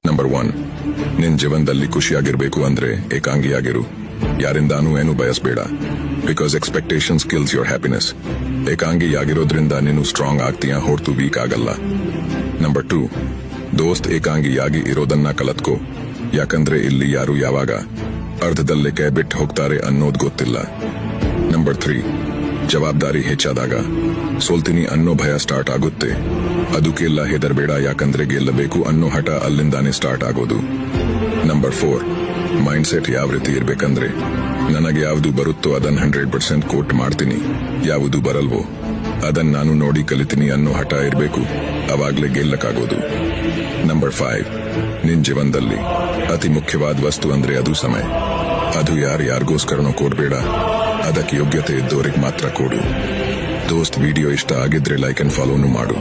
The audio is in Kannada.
ನಂಬರ್ 1, ನಿನ್ ಜೀವನದಲ್ಲಿ ಖುಷಿಯಾಗಿರ್ಬೇಕು ಅಂದ್ರೆ ಏಕಾಂಗಿಯಾಗಿರು. ಯಾರಿಂದಾನೂ ಏನು ಬಯಸ್ಬೇಡ. Because expectations kills your happiness. ಏಕಾಂಗಿಯಾಗಿರೋದ್ರಿಂದ ನೀನು ಸ್ಟ್ರಾಂಗ್ ಆಗ್ತೀಯಾ, ಹೊರತು ವೀಕ್ ಆಗಲ್ಲ. ನಂಬರ್ 2, ದೋಸ್ತ್ ಏಕಾಂಗಿಯಾಗಿ ಇರೋದನ್ನ ಕಲತ್ಕೋ. ಯಾಕಂದ್ರೆ ಇಲ್ಲಿ ಯಾರು ಯಾವಾಗ ಅರ್ಧದಲ್ಲೇ ಕೈ ಬಿಟ್ಟು ಹೋಗ್ತಾರೆ ಅನ್ನೋದು ಗೊತ್ತಿಲ್ಲ. ನಂಬರ್ 3, ಜವಾಬ್ದಾರಿ ಹೆಚ್ಚಾದಾಗ ಸೋಲ್ತೀನಿ ಅನ್ನೋ ಭಯ ಸ್ಟಾರ್ಟ್ ಆಗುತ್ತೆ. ಅದಕ್ಕೆಲ್ಲ ಹೆದರ್ಬೇಡ, ಯಾಕಂದ್ರೆ ಗೆಲ್ಲಬೇಕು ಅನ್ನೋ ಹಠ ಅಲ್ಲಿಂದಾನೇ ಸ್ಟಾರ್ಟ್ ಆಗೋದು. ನಂಬರ್ 4, ಮೈಂಡ್ಸೆಟ್ ಯಾವ ರೀತಿ ಇರ್ಬೇಕಂದ್ರೆ ನನಗೆ ಯಾವುದು ಬರುತ್ತೋ ಅದನ್ನ 100% ಕೋಟ್ ಮಾಡ್ತೀನಿ, ಯಾವುದು ಬರಲ್ವೋ ಅದನ್ನ ನಾನು ನೋಡಿ ಕಲಿತೀನಿ ಅನ್ನೋ ಹಠ ಇರ್ಬೇಕು. ಅವಾಗ್ಲೇ ಗೆಲ್ಲಕ್ಕಾಗೋದು. ನಂಬರ್ 5, ನಿನ್ ಜೀವನದಲ್ಲಿ ಅತಿ ಮುಖ್ಯವಾದ ವಸ್ತು ಅಂದ್ರೆ ಅದು ಸಮಯ. ಅದು ಯಾರಿಗೋಸ್ಕರನೋ ಕೊಡ್ಬೇಡ, ಅದಕ್ಕೆ ಯೋಗ್ಯತೆ ಇದ್ದೋರಿಗೆ ಮಾತ್ರ ಕೊಡು. ದೋಸ್ತ್, ವಿಡಿಯೋ ಇಷ್ಟ ಆಗಿದ್ರೆ ಲೈಕ್ ಅಂಡ್ ಫಾಲೋನು ಮಾಡು.